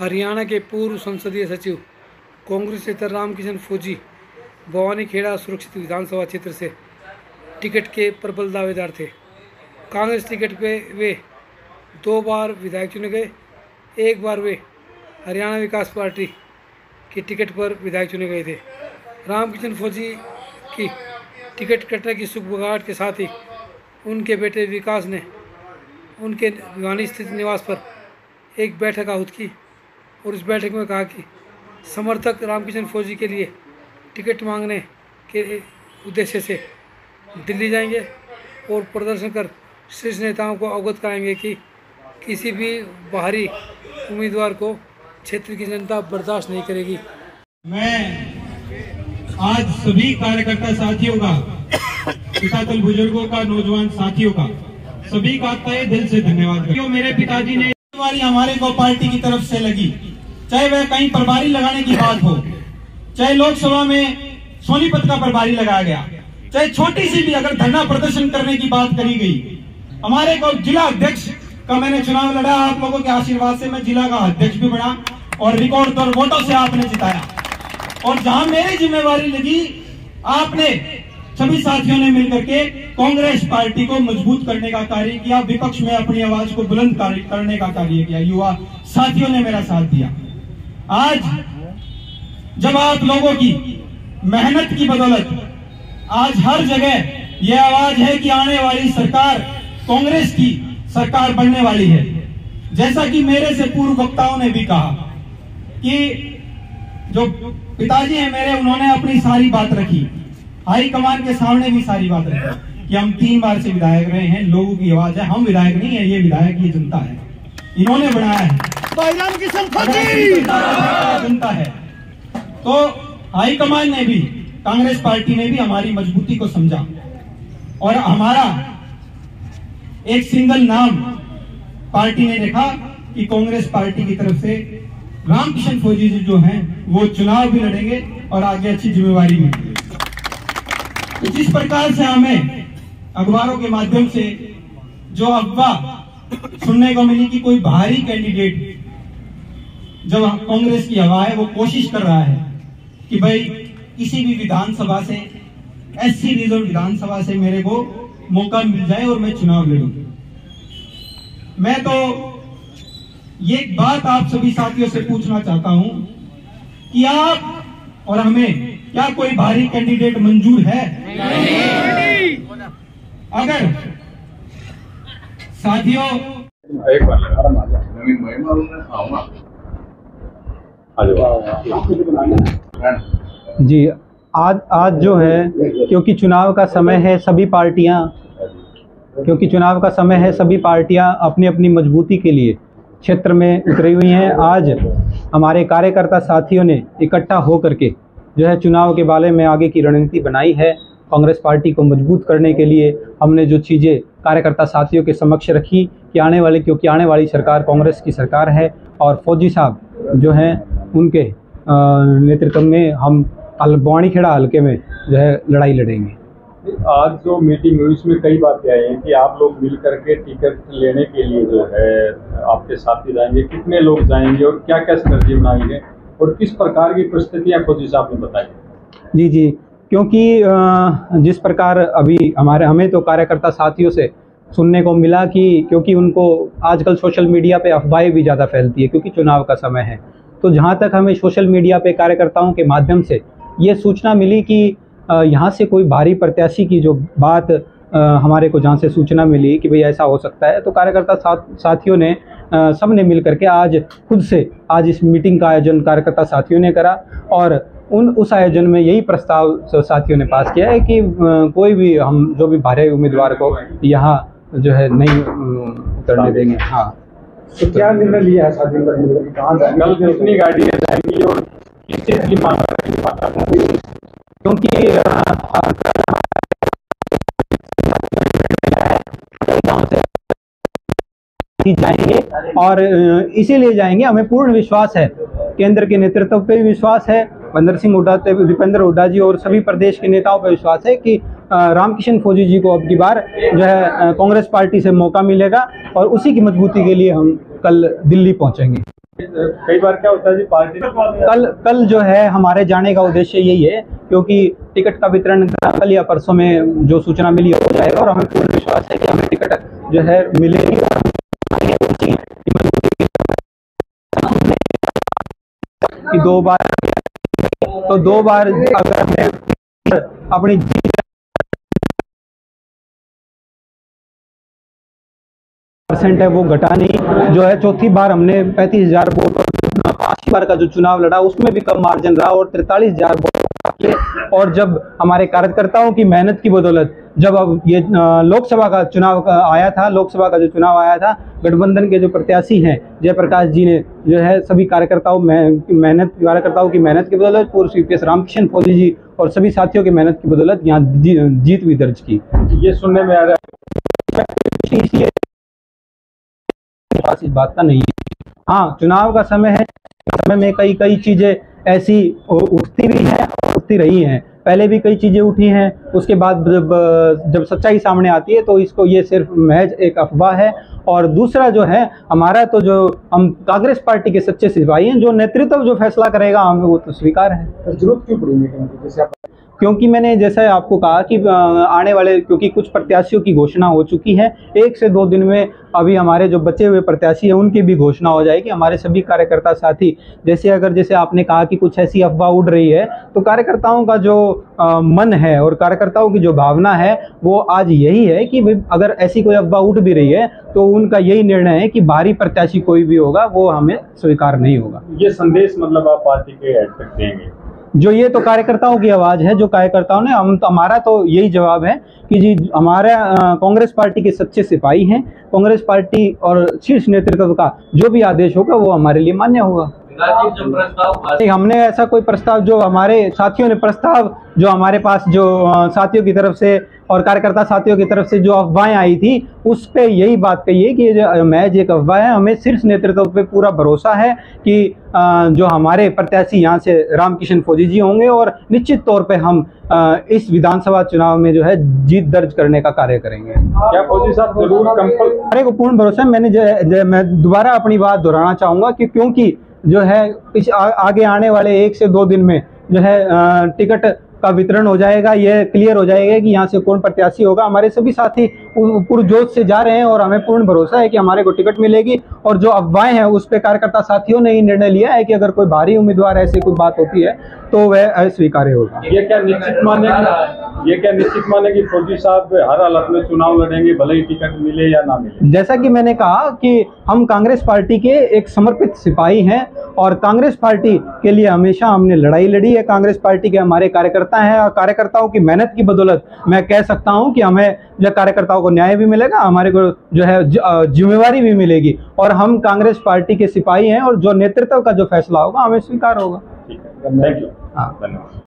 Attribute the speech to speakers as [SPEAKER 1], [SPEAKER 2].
[SPEAKER 1] हरियाणा के पूर्व संसदीय सचिव कांग्रेस नेता रामकिशन फौजी भवानीखेड़ा सुरक्षित विधानसभा क्षेत्र से टिकट के प्रबल दावेदार थे। कांग्रेस टिकट पे वे 2 बार विधायक चुने गए। एक बार वे हरियाणा विकास पार्टी की टिकट पर विधायक चुने गए थे। रामकिशन फौजी की टिकट कटने की सुखबगाहट के साथ ही उनके बेटे विकास ने उनके भिवानी स्थित निवास पर एक बैठक आहूत की और इस बैठक में कहा कि समर्थक रामकिशन फौजी के लिए टिकट मांगने के उद्देश्य से दिल्ली जाएंगे और प्रदर्शन कर शीर्ष नेताओं को अवगत कराएंगे कि किसी भी बाहरी उम्मीदवार को क्षेत्र की जनता बर्दाश्त नहीं करेगी।
[SPEAKER 2] मैं आज सभी कार्यकर्ता साथियों का, पितातल बुजुर्गों का, नौजवान साथियों का, सभी का तहे दिल से धन्यवाद करता हूं। मेरे पिताजी ने वाली हमारे को पार्टी की तरफ से लगी, चाहे वह कहीं प्रभारी लगाने की बात हो, चाहे लोकसभा में सोनीपत का प्रभारी लगाया गया, चाहे छोटी सी भी अगर धरना प्रदर्शन करने की बात करी गई। हमारे को जिला अध्यक्ष का मैंने चुनाव लड़ा, आप लोगों के आशीर्वाद से मैं जिला का अध्यक्ष भी बना और रिकॉर्ड तौर वोटों से आपने जिताया। और जहां मेरी जिम्मेवारी लगी, आपने सभी साथियों ने मिलकर के कांग्रेस पार्टी को मजबूत करने का कार्य किया, विपक्ष में अपनी आवाज को बुलंद करने का कार्य किया। युवा साथियों ने मेरा साथ दिया। आज जब आप लोगों की मेहनत की बदौलत आज हर जगह यह आवाज है कि आने वाली सरकार कांग्रेस की सरकार बनने वाली है। जैसा कि मेरे से पूर्व वक्ताओं ने भी कहा कि जो पिताजी हैं मेरे, उन्होंने अपनी सारी बात रखी, हाईकमान के सामने भी सारी बात रखी कि हम 3 बार से विधायक रहे हैं, लोगों की आवाज है, हम विधायक नहीं है, ये विधायक ये जनता है, इन्होंने बनाया है, जनता है। तो हाईकमान ने भी, कांग्रेस पार्टी ने भी हमारी मजबूती को समझा और हमारा एक सिंगल नाम पार्टी ने देखा कि कांग्रेस पार्टी की तरफ से रामकिशन फौजी जी जो हैं वो चुनाव भी लड़ेंगे और आगे अच्छी जिम्मेवारी भी मिलेगी। जिस प्रकार से हमें अखबारों के माध्यम से जो अफवाह सुनने को मिली कि कोई बाहरी कैंडिडेट जब कांग्रेस की हवा है वो कोशिश कर रहा है कि भाई किसी भी विधानसभा से, एससी रिजर्व विधानसभा से मेरे को मौका मिल जाए और मैं चुनाव लड़ूं। मैं तो ये बात आप सभी साथियों से पूछना चाहता हूं कि आप और हमें क्या कोई बाहरी कैंडिडेट मंजूर है? नहीं। अगर साथियों
[SPEAKER 3] एक बार
[SPEAKER 4] जी, आज जो है, क्योंकि चुनाव का समय है, सभी पार्टियां अपनी अपनी मजबूती के लिए क्षेत्र में उतरी हुई हैं। आज हमारे कार्यकर्ता साथियों ने इकट्ठा होकर के जो है चुनाव के बारे में आगे की रणनीति बनाई है। कांग्रेस पार्टी को मजबूत करने के लिए हमने जो चीज़ें कार्यकर्ता साथियों के समक्ष रखी कि क्योंकि आने वाली सरकार कांग्रेस की सरकार है और फौजी साहब जो हैं उनके नेतृत्व में हम भवानीखेड़ा हल्के में जो है लड़ाई लड़ेंगे।
[SPEAKER 3] आज जो मीटिंग हुई उसमें कई बातें आई हैं कि आप लोग मिल करके टिकट लेने के लिए जो है आपके साथी जाएंगे, कितने लोग जाएंगे और क्या क्या स्ट्रेटजी बनाई है और किस प्रकार की परिस्थितियां फौजी साहब ने बताई?
[SPEAKER 4] जी, क्योंकि जिस प्रकार अभी हमें तो कार्यकर्ता साथियों से सुनने को मिला कि क्योंकि उनको आजकल सोशल मीडिया पे अफवाहें भी ज़्यादा फैलती है क्योंकि चुनाव का समय है, तो जहाँ तक हमें सोशल मीडिया पे कार्यकर्ताओं के माध्यम से ये सूचना मिली कि यहाँ से कोई भारी प्रत्याशी की जो बात हमारे को जहाँ से सूचना मिली कि भाई ऐसा हो सकता है, तो कार्यकर्ता साथियों ने सब ने मिल करके खुद से आज इस मीटिंग का आयोजन कार्यकर्ता साथियों ने करा और उस आयोजन में यही प्रस्ताव साथियों ने पास किया है कि कोई भी हम जो भी भारी उम्मीदवार को यहाँ जो है नहीं उतरने देंगे। हाँ,
[SPEAKER 3] तो क्या निर्णय लिया है साथियों का? कहाँ कल कितनी गाड़ियाँ जाएंगी और किस चीज़ की मांग करेंगे?
[SPEAKER 4] क्योंकि जाएंगे और इसीलिए जाएंगे, हमें पूर्ण विश्वास है, केंद्र के नेतृत्व पे विश्वास है, बंदर सिंह हुड्डा, दीपेंद्र हुड्डा जी और सभी प्रदेश के नेताओं पर विश्वास है कि रामकिशन फौजी जी को अब की बार जो है कांग्रेस पार्टी से मौका मिलेगा और उसी की मजबूती के लिए हम कल दिल्ली पहुंचेंगे।
[SPEAKER 3] कई बार क्या होता है जी, पार्टी
[SPEAKER 4] कल जो है हमारे जाने का उद्देश्य यही है, क्योंकि टिकट का वितरण कल या परसों में जो सूचना मिली हो जाएगा, और हमें पूर्ण विश्वास है कि हमें टिकट जो है मिलेगी। कि 2 बार, तो 2 बार अगर हमने अपनी % है वो घटा नहीं, जो है चौथी बार हमने 35,000 वोट और 5 बार का जो चुनाव लड़ा उसमें भी कम मार्जिन रहा और 43,000 वोट। और जब हमारे कार्यकर्ताओं की मेहनत की बदौलत जब अब ये लोकसभा का चुनाव आया था, लोकसभा का जो चुनाव आया था, गठबंधन के जो प्रत्याशी हैं जयप्रकाश जी ने जो है सभी कार्यकर्ताओं की मेहनत की बदौलत, पूर्व CPS रामकिशन फौजी जी और सभी साथियों की मेहनत की बदौलत यहाँ जीत भी दर्ज की।
[SPEAKER 3] ये सुनने में आ रहा है,
[SPEAKER 4] इसलिए इस बात का नहीं है। हाँ, चुनाव का समय है, समय में कई चीजें ऐसी उठती भी हैं और उठती रही हैं। पहले भी कई चीजें उठी हैं, उसके बाद जब सच्चाई सामने आती है तो इसको ये सिर्फ महज एक अफवाह है। और दूसरा जो है हमारा, तो जो हम कांग्रेस पार्टी के सच्चे सिपाही हैं, जो नेतृत्व जो फैसला करेगा हमें वो तो स्वीकार है।
[SPEAKER 3] जरूरत क्यों पड़ी मीटिंग की? जैसे आप
[SPEAKER 4] क्योंकि मैंने जैसा आपको कहा कि आने वाले, क्योंकि कुछ प्रत्याशियों की घोषणा हो चुकी है, 1 से 2 दिन में अभी हमारे जो बचे हुए प्रत्याशी हैं उनकी भी घोषणा हो जाएगी। हमारे सभी कार्यकर्ता साथी, जैसे आपने कहा कि कुछ ऐसी अफवाह उड़ रही है, तो कार्यकर्ताओं का जो मन है और कार्यकर्ताओं की जो भावना है वो आज यही है कि अगर ऐसी कोई अफवाह उठ भी रही है तो उनका यही निर्णय है कि बाहरी प्रत्याशी कोई भी होगा वो हमें स्वीकार नहीं होगा।
[SPEAKER 3] ये संदेश मतलब आप पार्टी के हेड तक देंगे?
[SPEAKER 4] जो ये तो कार्यकर्ताओं की आवाज़ है, जो कार्यकर्ताओं ने, हमारा तो यही जवाब है कि जी हमारा कांग्रेस पार्टी के सच्चे सिपाही हैं। कांग्रेस पार्टी और शीर्ष नेतृत्व का जो भी आदेश होगा वो हमारे लिए मान्य होगा। हमने ऐसा कोई प्रस्ताव, जो हमारे साथियों ने प्रस्ताव, जो हमारे पास जो साथियों की तरफ से और कार्यकर्ता साथियों की तरफ से जो अफवाहें आई थी, उस पे यही बात कही है कि ये जो महज एक अफवाह है। हमें शीर्ष नेतृत्व पे पूरा भरोसा है कि जो हमारे प्रत्याशी यहाँ से रामकिशन फौजी जी होंगे और निश्चित तौर पे हम इस विधानसभा चुनाव में जो है जीत दर्ज करने का कार्य करेंगे।
[SPEAKER 3] क्या फौजी साहब जरूर
[SPEAKER 4] हमारे को पूर्ण भरोसा है। मैं दोबारा अपनी बात दोहराना चाहूँगा कि क्योंकि जो है आगे आने वाले 1 से 2 दिन में जो है टिकट का वितरण हो जाएगा, ये क्लियर हो जाएगा कि यहाँ से कौन प्रत्याशी होगा। हमारे सभी साथी पुरजोश से जा रहे हैं और हमें पूर्ण भरोसा है कि हमारे को टिकट मिलेगी। और जो अफवाहें हैं उस पर कार्यकर्ता साथियों ने ही निर्णय लिया है कि अगर कोई बाहरी उम्मीदवार ऐसी कोई बात होती है तो वह अस्वीकार्य होगा।
[SPEAKER 3] ये क्या निश्चित माने कि फौजी साहब हर हालत में चुनाव लड़ेंगे, भले ही टिकट मिले या ना मिले?
[SPEAKER 4] जैसा कि मैंने कहा कि हम कांग्रेस पार्टी के एक समर्पित सिपाही हैं और कांग्रेस पार्टी के लिए हमेशा हमने लड़ाई लड़ी है। कांग्रेस पार्टी के हमारे कार्यकर्ता हैं और कार्यकर्ताओं की मेहनत की बदौलत मैं कह सकता हूं कि हमें जो कार्यकर्ताओं को न्याय भी मिलेगा, हमारे को जो है जिम्मेवारी भी मिलेगी और हम कांग्रेस पार्टी के सिपाही हैं और जो नेतृत्व का जो फैसला होगा हमें स्वीकार होगा।
[SPEAKER 3] ठीक है, थैंक यू।
[SPEAKER 4] हाँ,
[SPEAKER 3] धन्यवाद।